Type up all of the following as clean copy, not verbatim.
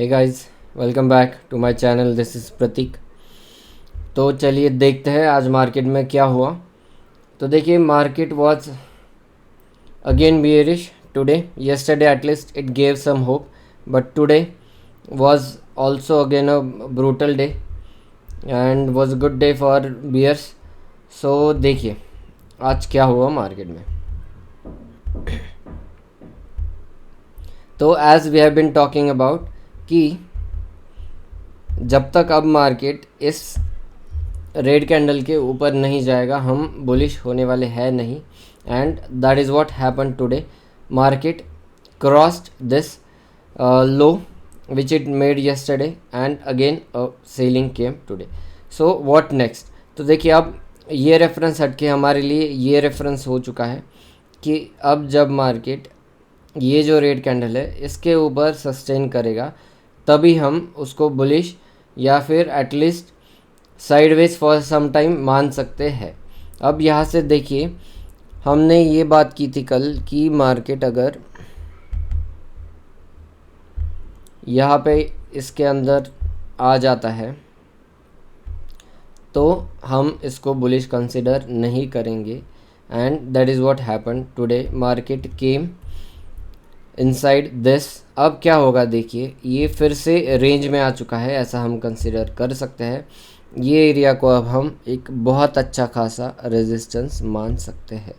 Hey guys, welcome back to my channel. This is Prateek. तो चलिए देखते हैं आज मार्केट में क्या हुआ। तो देखिए, market was again bearish today. yesterday at least it gave some hope, but today was also again a brutal day and was a good day for bears. so देखिए आज क्या हुआ मार्केट में। तो as we have been talking about कि जब तक अब मार्केट इस रेड कैंडल के ऊपर नहीं जाएगा हम बुलिश होने वाले हैं नहीं। And that is what happen today. Market crossed this low which it made yesterday and again selling came today. So what next. तो देखिए, अब ये रेफरेंस हट के हमारे लिए ये रेफरेंस हो चुका है कि अब जब मार्केट ये जो रेड कैंडल है इसके ऊपर सस्टेन करेगा तभी हम उसको बुलिश या फिर at least sideways for some time मान सकते हैं। अब यहाँ से देखिए, हमने ये बात की थी कल कि मार्केट अगर यहाँ पे इसके अंदर आ जाता है तो हम इसको बुलिश कंसिडर नहीं करेंगे। And that is what happen today. Market came inside this. अब क्या होगा देखिए, ये फिर से रेंज में आ चुका है, ऐसा हम कंसिडर कर सकते हैं। ये एरिया को अब हम एक बहुत अच्छा खासा रेजिस्टेंस मान सकते हैं।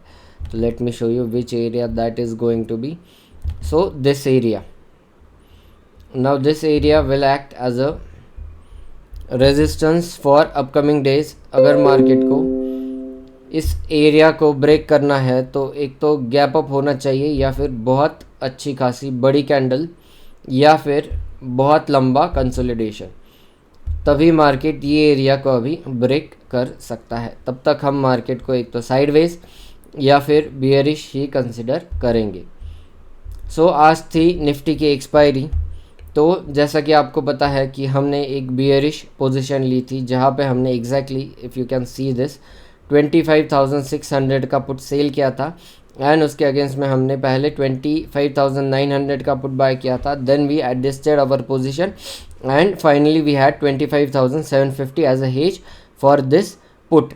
तो let me show you which area that is going to be. So this area, now this area will act as a resistance for upcoming days. अगर मार्केट को इस एरिया को ब्रेक करना है तो एक तो गैप अप होना चाहिए या फिर बहुत अच्छी खासी बड़ी कैंडल या फिर बहुत लंबा कंसोलिडेशन, तभी मार्केट ये एरिया को अभी ब्रेक कर सकता है। तब तक हम मार्केट को एक तो साइडवेज या फिर बियरिश ही कंसिडर करेंगे। सो आज थी निफ्टी की एक्सपायरी। तो जैसा कि आपको पता है कि हमने एक बियरिश पोजीशन ली थी जहाँ पे हमने exactly, if you can see this, 25,600 का पुट सेल किया था एंड उसके अगेंस्ट में हमने पहले 25,900 का पुट बाय किया था। Then we adjusted our position and finally we had 25,750 as a hedge for this put.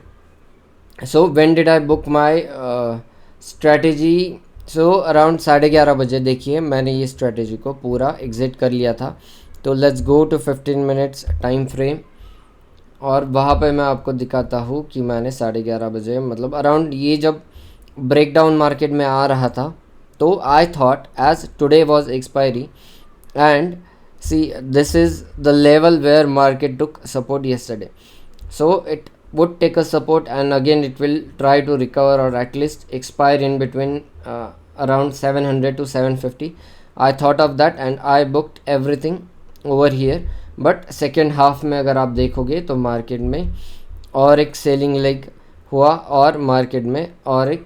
So when did I book my strategy. So around 11:30 बजे देखिए मैंने ये स्ट्रैटेजी को पूरा एग्जिट कर लिया था। तो let's go to 15 minutes time frame और वहाँ पे मैं आपको दिखाता हूँ कि मैंने 11:30 बजे, मतलब अराउंड ये जब ब्रेकडाउन मार्केट में आ रहा था, तो I thought as today was expiry and see this is the level where market took support yesterday. So it would take a support and again it will try to recover or at least expire in between around 700 to 750. I thought of that and I booked everything over here. But second half में अगर आप देखोगे तो market में और एक selling leg हुआ और मार्केट में और एक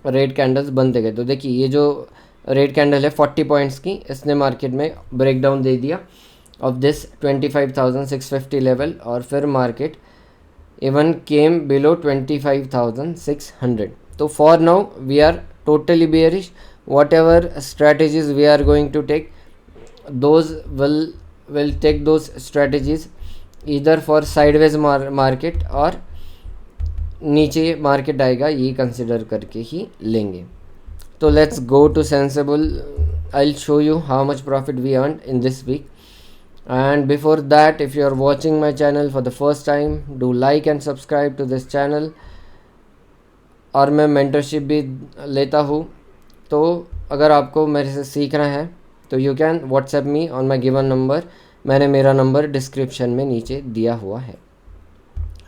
रेड कैंडल्स बनते गए। तो देखिए, ये जो रेड कैंडल है 40 पॉइंट्स की, इसने मार्केट में ब्रेकडाउन दे दिया ऑफ दिस 25,650 लेवल और फिर मार्केट इवन केम बिलो 25,600. तो for now we are totally bearish. Whatever strategies we are going to take, those will take those strategies either for sideways market और नीचे market आएगा ये consider करके ही लेंगे. तो let's go to Sensibull. I'll show you how much profit we earned in this week. And before that, if you are watching my channel for the first time, do like and subscribe to this channel. और मैं mentorship भी लेता हूँ, तो अगर आपको मेरे से सीखना है तो you can WhatsApp me on my given number. मैंने मेरा नंबर डिस्क्रिप्शन में नीचे दिया हुआ है.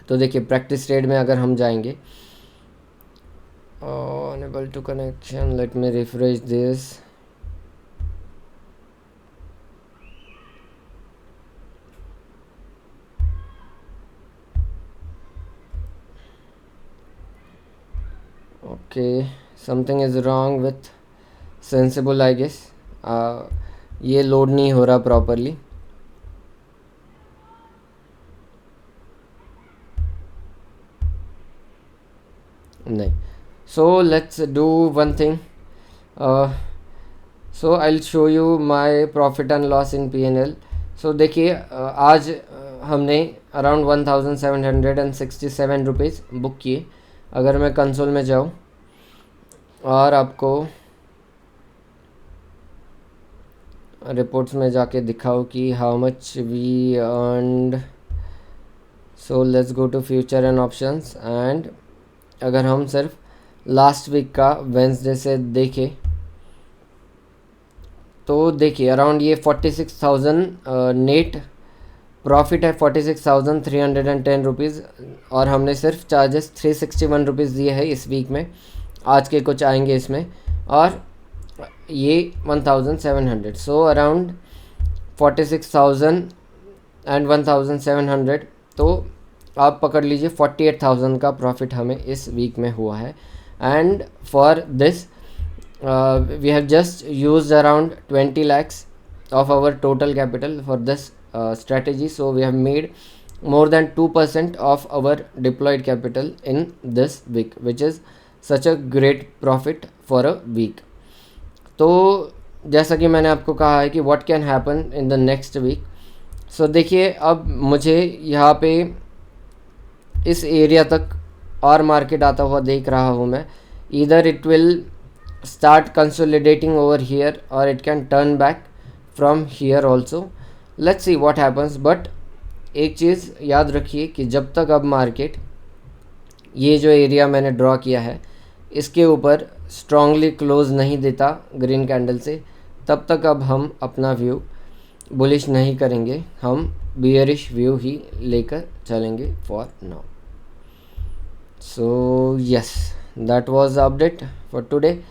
तो देखिए, प्रैक्टिस ट्रेड में अगर हम जाएंगे, unable to connection, let me refresh this. Okay, something is wrong with Sensibull I guess. ये लोड नहीं हो रहा प्रॉपरली. नहीं. So let's do one thing. So I will show you my profit and loss in PNL. सो देखिए आज हमने around 1767 rupees book किए. अगर मैं कंसोल में जाऊँ और आपको रिपोर्ट्स में जाके दिखाओ कि how much we earned. So let's go to future and options. And अगर हम सिर्फ लास्ट वीक का वेंसडे से देखें तो देखिए अराउंड ये 46,000 नेट प्रॉफिट है, 46,310 रुपीज़. और हमने सिर्फ चार्जेस 361 रुपीज़ दिए हैं इस वीक में. आज के कुछ आएंगे इसमें. और ये 1,700. So around 46,000 and 1,700. तो आप पकड़ लीजिए 48,000 का प्रॉफिट हमें इस वीक में हुआ है. And for this we have just used around 20 lakhs of our total capital for this strategy. So we have made more than 2% of our deployed capital in this week, which is such a great profit for a week. तो जैसा कि मैंने आपको कहा है कि what can happen in the next week. So देखिए अब मुझे यहाँ पे इस एरिया तक और मार्केट आता हुआ देख रहा हूँ मैं. either it will start consolidating over here or it can turn back from here also. Let's see what happens. But एक चीज़ याद रखिए कि जब तक अब मार्केट ये जो एरिया मैंने ड्रॉ किया है इसके ऊपर स्ट्रांगली क्लोज नहीं देता ग्रीन कैंडल से, तब तक अब हम अपना व्यू बुलिश नहीं करेंगे. हम बियरिश व्यू ही लेकर चलेंगे for now. So yes, that was update for today.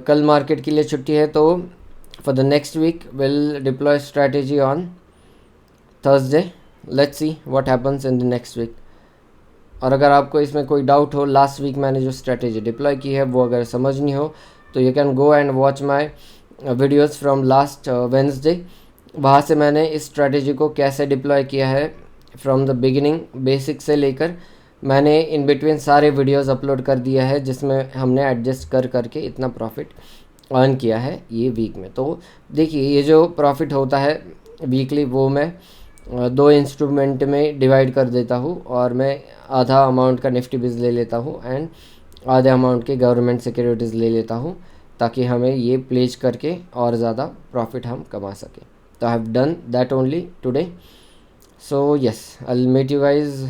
कल मार्केट के लिए छुट्टी है तो for the next week will deploy strategy on Thursday. Let's see what happens in the next week. और अगर आपको इसमें कोई डाउट हो, लास्ट वीक मैंने जो स्ट्रैटेजी डिप्लॉय की है वो अगर समझनी हो तो you can go and watch my videos from last Wednesday. वहाँ से मैंने इस स्ट्रैटेजी को कैसे डिप्लॉय किया है फ्रॉम द बिगिनिंग, बेसिक से लेकर मैंने इन बिटवीन सारे वीडियोस अपलोड कर दिया है जिसमें हमने एडजस्ट कर करके इतना प्रॉफिट अर्न किया है ये वीक में. तो देखिए ये जो प्रॉफिट होता है वीकली वो मैं दो इंस्ट्रूमेंट में डिवाइड कर देता हूँ. और मैं आधा अमाउंट का निफ्टी बिज ले लेता हूँ एंड आधे अमाउंट के गवर्नमेंट सिक्योरिटीज़ ले लेता हूँ ताकि हमें ये प्लेज करके और ज़्यादा प्रॉफिट हम कमा सकें. तो I have done that only today. So yes, I will meet you guys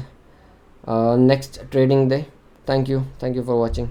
next trading day. Thank you for watching.